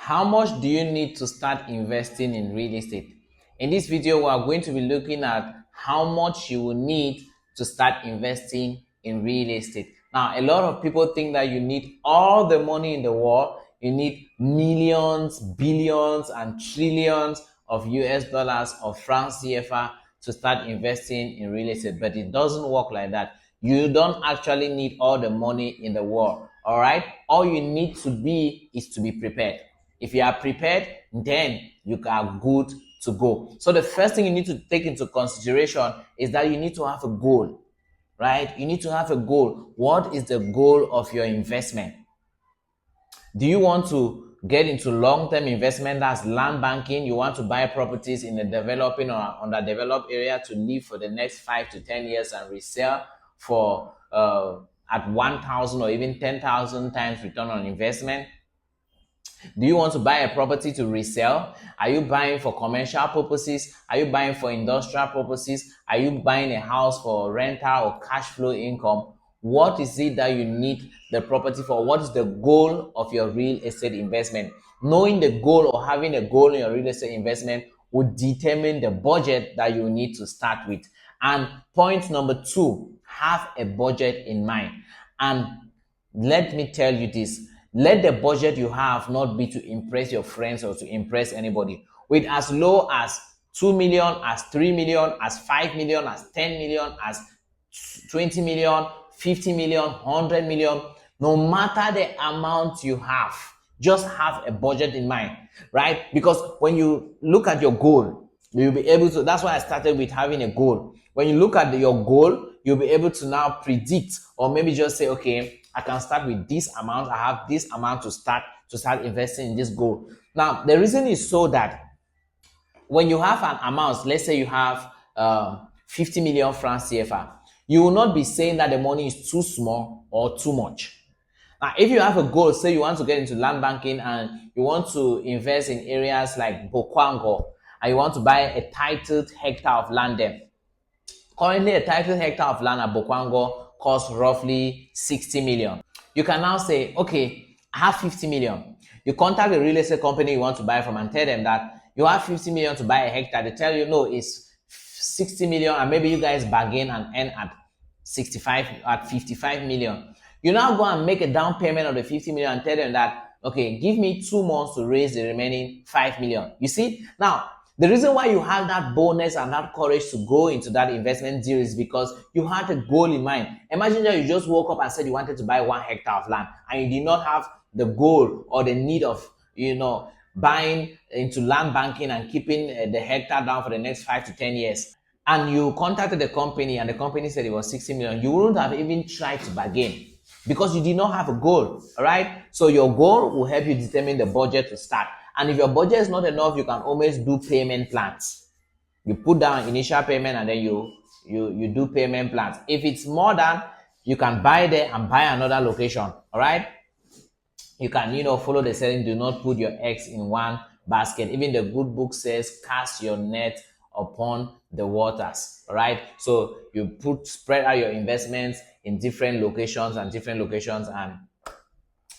How much do you need to start investing in real estate? In this video, we are going to be looking at how much you will need to start investing in real estate. Now, a lot of people think that you need all the money in the world. You need millions, billions, and trillions of US dollars or francs CFA to start investing in real estate, but it doesn't work like that. You don't actually need all the money in the world. All right, all you need to be is to be prepared. If you are prepared, then you are good to go. So the first thing you need to take into consideration is that you need to have a goal, right? You need to have a goal. What is the goal of your investment? Do you want to get into long-term investment? That's land banking. You want to buy properties in a developing or underdeveloped area to live for the next 5 to 10 years and resell for at 1,000 or even 10,000 times return on investment? Do you want to buy a property to resell? Are you buying for commercial purposes? Are you buying for industrial purposes? Are you buying a house for rental or cash flow income? What is it that you need the property for? What is the goal of your real estate investment? Knowing the goal or having a goal in your real estate investment would determine the budget that you need to start with. And point number 2, have a budget in mind. And let me tell you this. Let the budget you have not be to impress your friends or to impress anybody. With as low as 2 million, as 3 million, as 5 million, as 10 million, as 20 million, 50 million, 100 million, no matter the amount you have, just have a budget in mind, right? Because when you look at your goal, you'll be able to, that's why I started with having a goal. When you look at your goal, you'll be able to now predict or maybe just say, okay, I can start with this amount. I have this amount to start investing in this goal. Now, the reason is so that when you have an amount, let's say you have 50 million francs CFA, you will not be saying that the money is too small or too much. Now, if you have a goal, say you want to get into land banking and you want to invest in areas like Bokwango and you want to buy a titled hectare of land there. Currently, a titled hectare of land at Bokwango costs roughly 60 million. You can now say, okay, I have 50 million. You contact the real estate company you want to buy from and tell them that you have 50 million to buy a hectare. They tell you, no, it's 60 million, and maybe you guys bargain and end at 55 million. You now go and make a down payment of the 50 million and tell them that, okay, give me 2 months to raise the remaining 5 million. You see? Now, the reason why you have that bonus and that courage to go into that investment deal is because you had a goal in mind. Imagine that you just woke up and said you wanted to buy 1 hectare of land and you did not have the goal or the need of, buying into land banking and keeping the hectare down for the next 5 to 10 years. And you contacted the company and the company said it was 60 million. You wouldn't have even tried to bargain because you did not have a goal, all right? So your goal will help you determine the budget to start. And if your budget is not enough, you can always do payment plans. You put down initial payment and then you do payment plans. If it's more than, you can buy there and buy another location, all right? You can, follow the saying, do not put your eggs in one basket. Even the good book says, cast your net upon the waters, all right? So you spread out your investments in different locations, and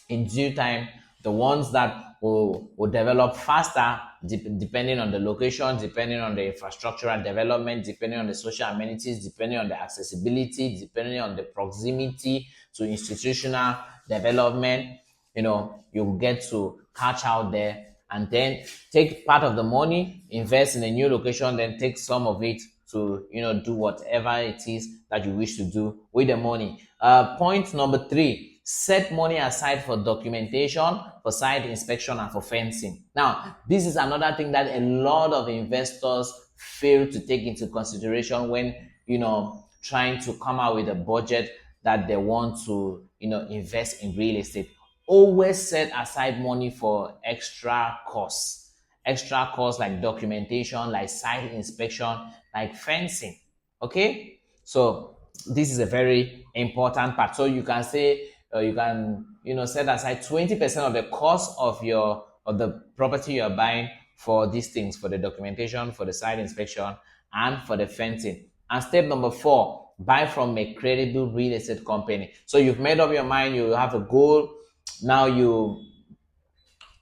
in due time, the ones that will develop faster depending on the location, depending on the infrastructural development, depending on the social amenities, depending on the accessibility, depending on the proximity to institutional development, you get to catch out there and then take part of the money, invest in a new location, then take some of it to, do whatever it is that you wish to do with the money. Point number 3, set money aside for documentation, for site inspection, and for fencing. Now, this is another thing that a lot of investors fail to take into consideration when, trying to come out with a budget that they want to, invest in real estate. Always set aside money for extra costs like documentation, like site inspection, like fencing. Okay, so this is a very important part. So you can say you can set aside 20% of the cost of the property you're buying for these things, for the documentation, for the site inspection, and for the fencing. And step number 4, buy from a credible real estate company. So you've made up your mind, you have a goal. Now you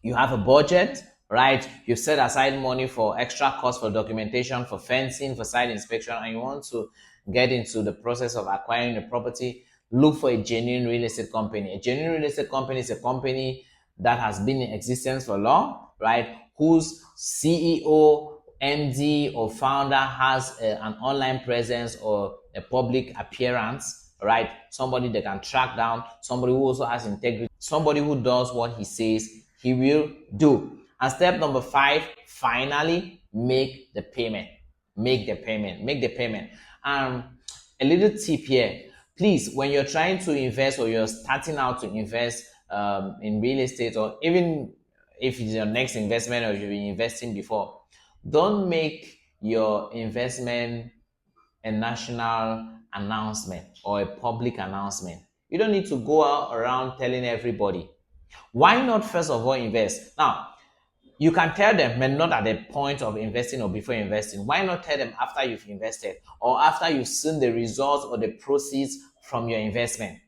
you have a budget, right? You've set aside money for extra costs for documentation, for fencing, for site inspection, and you want to get into the process of acquiring the property. Look for a genuine real estate company. A genuine real estate company is a company that has been in existence for long, right? Whose CEO, MD, or founder has an online presence or a public appearance, right? Somebody they can track down, somebody who also has integrity, somebody who does what he says he will do. And step number 5, finally, make the payment. Make the payment. Make the payment. A little tip here, please, when you're trying to invest or you're starting out to invest in real estate, or even if it's your next investment or you've been investing before, don't make your investment a national announcement or a public announcement. You don't need to go out around telling everybody. Why not first of all invest? Now, you can tell them, but not at the point of investing or before investing. Why not tell them after you've invested or after you've seen the results or the proceeds from your investment?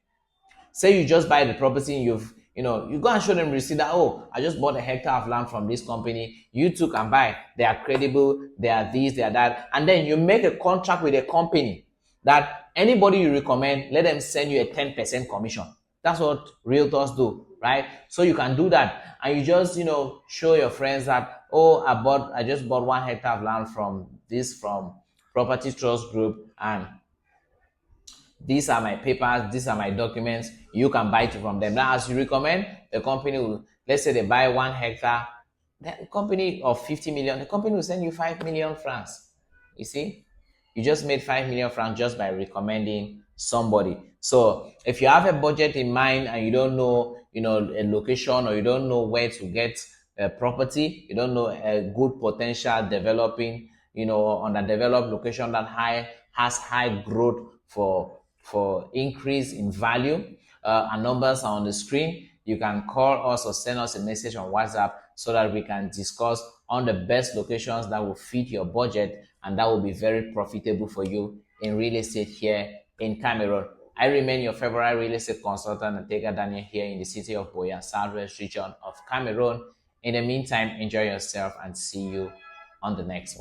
Say you just buy the property and you go and show them receipt that, oh, I just bought a hectare of land from this company. You too can buy. They are credible. They are this, they are that. And then you make a contract with a company that anybody you recommend, let them send you a 10% commission. That's what realtors do, right? So you can do that. And you just, show your friends that, oh, I just bought 1 hectare of land from Property Trust Group, and these are my papers, these are my documents. You can buy it from them. Now, as you recommend, the company will, let's say they buy 1 hectare, the company of 50 million, the company will send you 5 million francs. You see, you just made 5 million francs just by recommending somebody. So if you have a budget in mind and you don't know, a location, or you don't know where to get a property, you don't know a good potential developing, on a developed location that has high growth for increase in value, our numbers are on the screen. You can call us or send us a message on WhatsApp so that we can discuss on the best locations that will fit your budget and that will be very profitable for you in real estate here in Cameroon. I remain your favorite real estate consultant, Ntega Daniel, here in the city of Boya, Southwest region of Cameroon. In the meantime, enjoy yourself and see you on the next one.